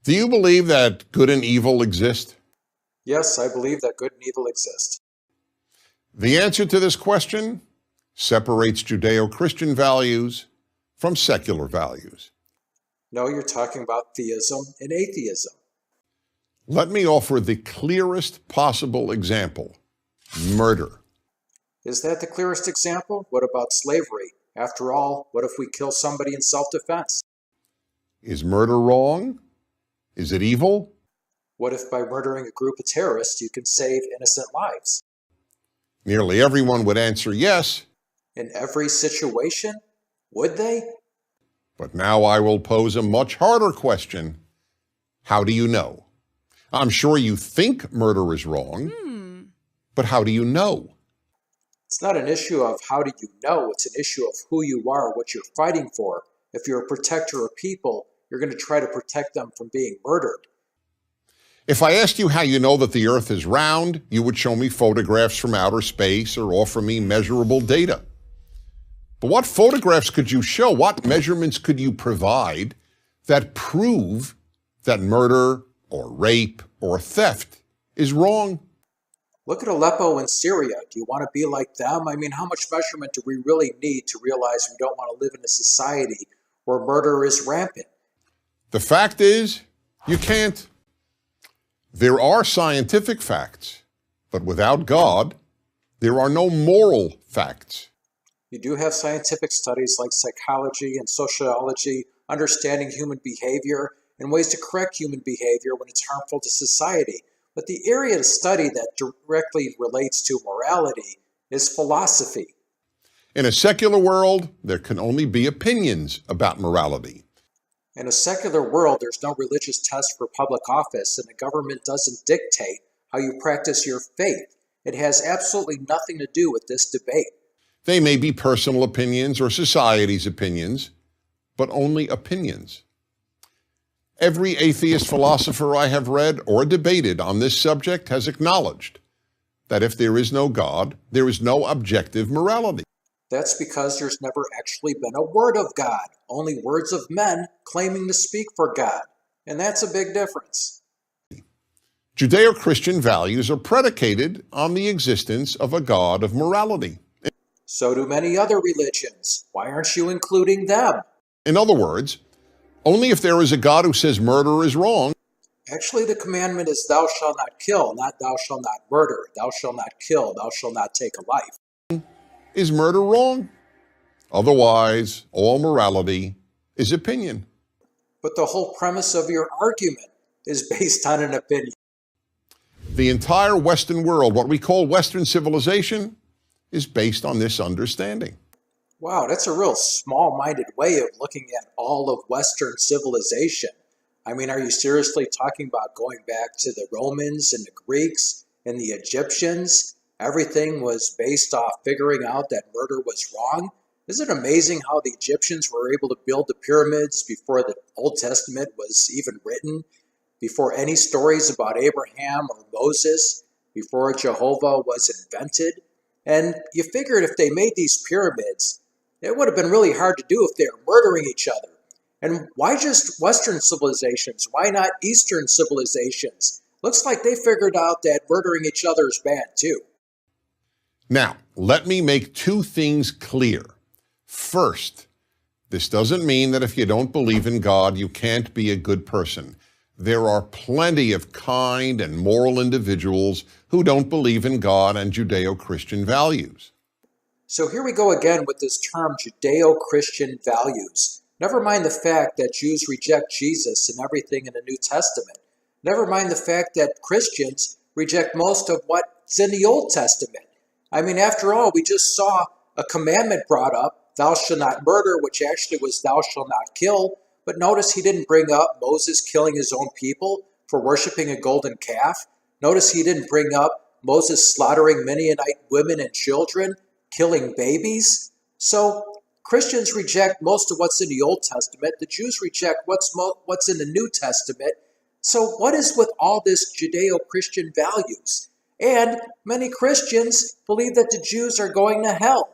Do you believe that good and evil exist? Yes, I believe that good and evil exist. The answer to this question separates Judeo-Christian values from secular values. No, you're talking about theism and atheism. Let me offer the clearest possible example: murder. Is that the clearest example? What about slavery? After all, what if we kill somebody in self-defense? Is murder wrong? Is it evil? What if by murdering a group of terrorists you can save innocent lives? Nearly everyone would answer yes. In every situation? Would they? But now I will pose a much harder question. How do you know? I'm sure you think murder is wrong, but how do you know? It's not an issue of how do you know, it's an issue of who you are, what you're fighting for. If you're a protector of people, you're going to try to protect them from being murdered. If I asked you how you know that the Earth is round, you would show me photographs from outer space or offer me measurable data. But what photographs could you show? What measurements could you provide that prove that murder or rape or theft is wrong? Look at Aleppo in Syria. Do you want to be like them? I mean, how much measurement do we really need to realize we don't want to live in a society where murder is rampant? The fact is, you can't. There are scientific facts, but without God, there are no moral facts. You do have scientific studies like psychology and sociology, understanding human behavior and ways to correct human behavior when it's harmful to society. But the area to study that directly relates to morality is philosophy. In a secular world, there can only be opinions about morality. In a secular world, there's no religious test for public office, and the government doesn't dictate how you practice your faith. It has absolutely nothing to do with this debate. They may be personal opinions or society's opinions, but only opinions. Every atheist philosopher I have read or debated on this subject has acknowledged that if there is no God, there is no objective morality. That's because there's never actually been a word of God, only words of men claiming to speak for God. And that's a big difference. Judeo-Christian values are predicated on the existence of a God of morality. So do many other religions. Why aren't you including them? In other words, only if there is a God who says murder is wrong. Actually, the commandment is thou shalt not kill, not thou shalt not murder. Thou shalt not kill, thou shalt not take a life. Is murder wrong? Otherwise, all morality is opinion. But the whole premise of your argument is based on an opinion. The entire Western world, what we call Western civilization, is based on this understanding. Wow, that's a real small-minded way of looking at all of Western civilization. I mean, are you seriously talking about going back to the Romans and the Greeks and the Egyptians? Everything was based off figuring out that murder was wrong? Isn't it amazing how the Egyptians were able to build the pyramids before the Old Testament was even written, before any stories about Abraham or Moses, before Jehovah was invented? And you figured if they made these pyramids, it would have been really hard to do if they were murdering each other. And why just Western civilizations? Why not Eastern civilizations? Looks like they figured out that murdering each other is bad too. Now, let me make two things clear. First, this doesn't mean that if you don't believe in God, you can't be a good person. There are plenty of kind and moral individuals who don't believe in God and Judeo-Christian values. So here we go again with this term Judeo-Christian values. Never mind the fact that Jews reject Jesus and everything in the New Testament. Never mind the fact that Christians reject most of what's in the Old Testament. I mean, after all, we just saw a commandment brought up, thou shalt not murder, which actually was thou shalt not kill. But notice he didn't bring up Moses killing his own people for worshiping a golden calf. Notice he didn't bring up Moses slaughtering Midianite women and children, killing babies. So Christians reject most of what's in the Old Testament. The Jews reject what's in the New Testament. So what is with all this Judeo-Christian values? And many Christians believe that the Jews are going to hell.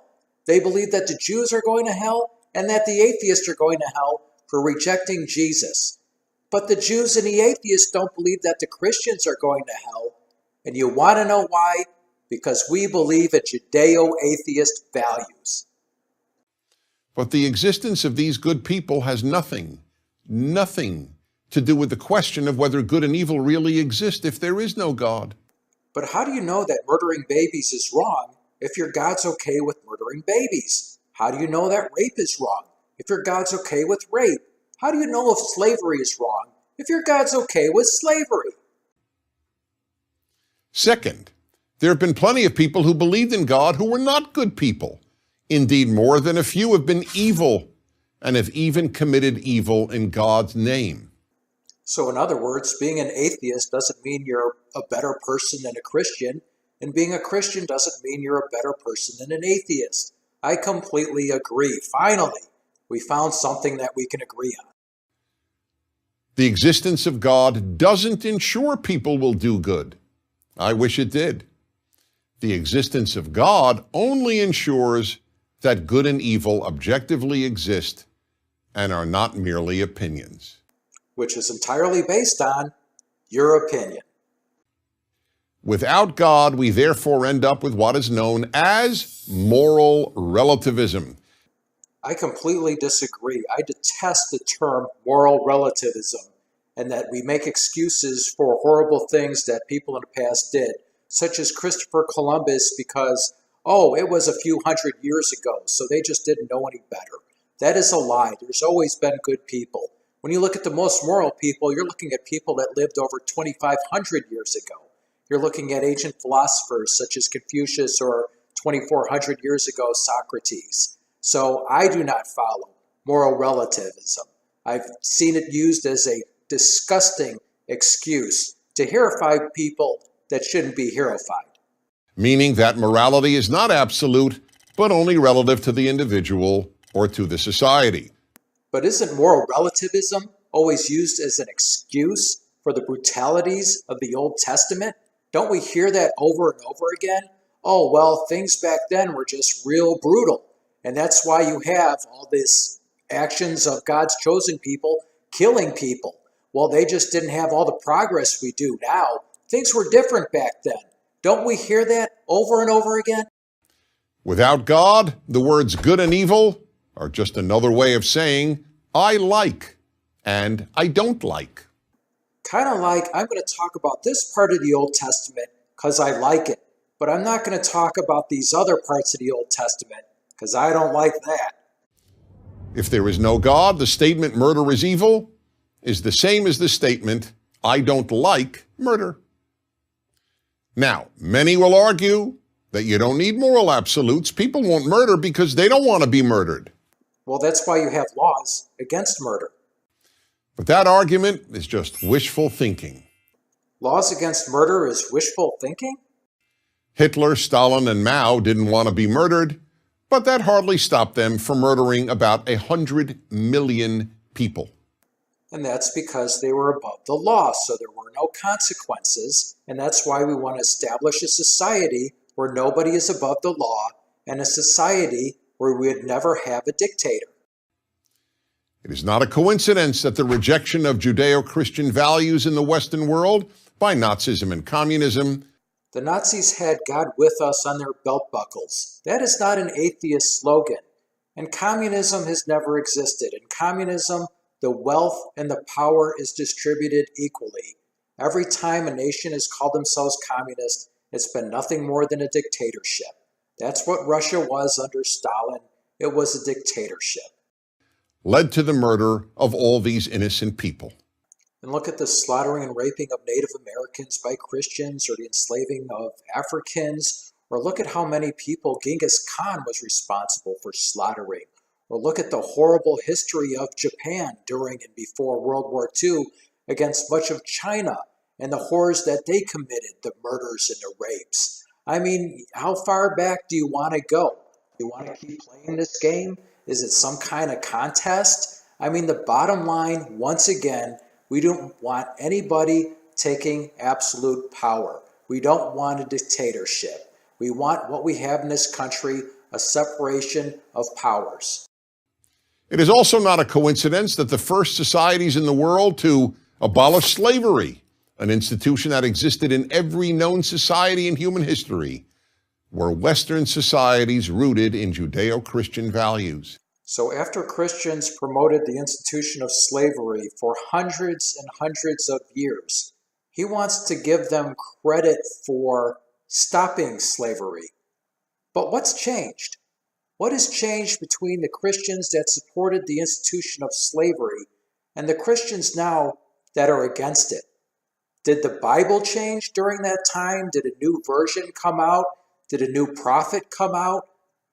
They believe that the Jews are going to hell and that the atheists are going to hell for rejecting Jesus. But the Jews and the atheists don't believe that the Christians are going to hell. And you want to know why? Because we believe in Judeo-atheist values. But the existence of these good people has nothing to do with the question of whether good and evil really exist if there is no God. But how do you know that murdering babies is wrong if your God's okay with murdering babies? How do you know that rape is wrong if your God's okay with rape? How do you know if slavery is wrong if your God's okay with slavery? Second, there have been plenty of people who believed in God who were not good people. Indeed, more than a few have been evil and have even committed evil in God's name. So in other words, being an atheist doesn't mean you're a better person than a Christian, and being a Christian doesn't mean you're a better person than an atheist. I completely agree. Finally, we found something that we can agree on. The existence of God doesn't ensure people will do good. I wish it did. The existence of God only ensures that good and evil objectively exist and are not merely opinions. Which is entirely based on your opinion. Without God, we therefore end up with what is known as moral relativism. I completely disagree. I detest the term moral relativism, and that we make excuses for horrible things that people in the past did, such as Christopher Columbus because, it was a few hundred years ago, so they just didn't know any better. That is a lie. There's always been good people. When you look at the most moral people, you're looking at people that lived over 2,500 years ago. You're looking at ancient philosophers such as Confucius or 2,400 years ago, Socrates. So I do not follow moral relativism. I've seen it used as a disgusting excuse to heroify people that shouldn't be heroified. Meaning that morality is not absolute, but only relative to the individual or to the society. But isn't moral relativism always used as an excuse for the brutalities of the Old Testament? Don't we hear that over and over again? Oh, well, things back then were just real brutal. And that's why you have all these actions of God's chosen people killing people. Well, they just didn't have all the progress we do now. Things were different back then. Don't we hear that over and over again? Without God, the words good and evil are just another way of saying I like and I don't like. Kind of like I'm going to talk about this part of the Old Testament because I like it, but I'm not going to talk about these other parts of the Old Testament because I don't like that. If there is no God, the statement murder is evil is the same as the statement I don't like murder. Now, many will argue that you don't need moral absolutes. People won't murder because they don't want to be murdered. Well, that's why you have laws against murder. But that argument is just wishful thinking. Laws against murder is wishful thinking? Hitler, Stalin, and Mao didn't want to be murdered, but that hardly stopped them from murdering about 100 million people. And that's because they were above the law, so there were no consequences. And that's why we want to establish a society where nobody is above the law and a society where we would never have a dictator. It is not a coincidence that the rejection of Judeo-Christian values in the Western world by Nazism and communism. The Nazis had God with us on their belt buckles. That is not an atheist slogan. And communism has never existed. In communism, the wealth and the power is distributed equally. Every time a nation has called themselves communist, it's been nothing more than a dictatorship. That's what Russia was under Stalin. It was a dictatorship. Led to the murder of all these innocent people. And look at the slaughtering and raping of Native Americans by Christians, or the enslaving of Africans, or look at how many people Genghis Khan was responsible for slaughtering. Or look at the horrible history of Japan during and before World War II against much of China and the horrors that they committed, the murders and the rapes. I mean, how far back do you want to go? Do you want to keep playing this game? Is it some kind of contest? I mean, the bottom line, once again, we don't want anybody taking absolute power. We don't want a dictatorship. We want what we have in this country, a separation of powers. It is also not a coincidence that the first societies in the world to Abolish slavery, an institution that existed in every known society in human history, were Western societies rooted in Judeo-Christian values. So after Christians promoted the institution of slavery for hundreds and hundreds of years, he wants to give them credit for stopping slavery. But what's changed? What has changed between the Christians that supported the institution of slavery and the Christians now that are against it? Did the Bible change during that time? Did a new version come out? Did a new prophet come out?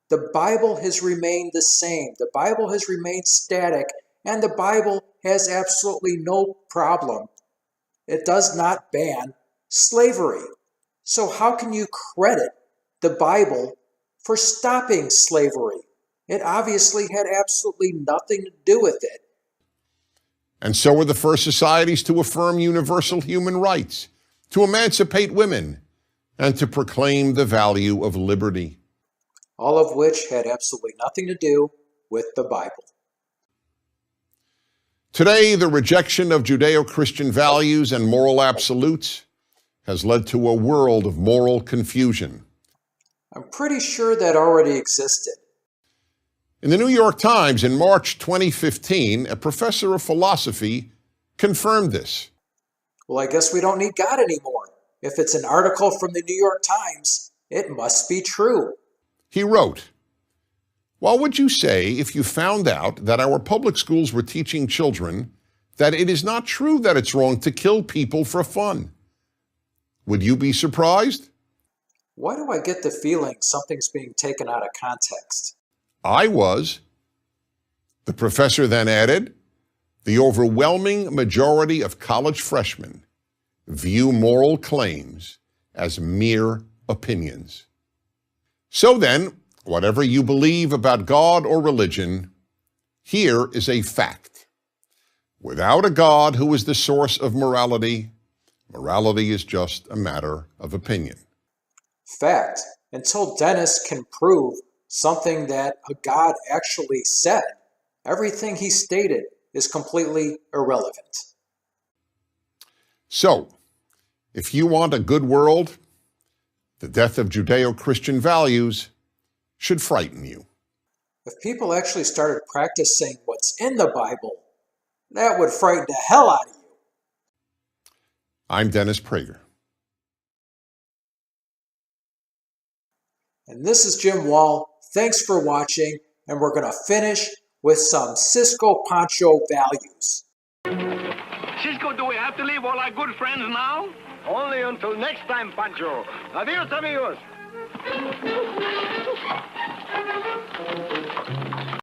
The Bible has remained the same. The Bible has remained static, and the Bible has absolutely no problem. It does not ban slavery. So how can you credit the Bible for stopping slavery? It obviously had absolutely nothing to do with it. And so were the first societies to affirm universal human rights, to emancipate women, and to proclaim the value of liberty. All of which had absolutely nothing to do with the Bible. Today, the rejection of Judeo-Christian values and moral absolutes has led to a world of moral confusion. I'm pretty sure that already existed. In the New York Times in March 2015, a professor of philosophy confirmed this. Well, I guess we don't need God anymore. If it's an article from the New York Times, it must be true. He wrote, "What would you say if you found out that our public schools were teaching children that it is not true that it's wrong to kill people for fun? Would you be surprised?" Why do I get the feeling something's being taken out of context? I was. The professor then added, "The overwhelming majority of college freshmen view moral claims as mere opinions. So then, whatever you believe about God or religion, here is a fact. Without a God who is the source of morality, morality is just a matter of opinion." Fact. Until Dennis can prove something that a God actually said, everything he stated is completely irrelevant. So, if you want a good world, the death of Judeo-Christian values should frighten you. If people actually started practicing what's in the Bible, that would frighten the hell out of you. I'm Dennis Prager. And this is Jim Wall. Thanks for watching, and we're going to finish with some Cisco Pancho values. Cisco, do we have to leave all our good friends now? Only until next time, Pancho. Adios, amigos.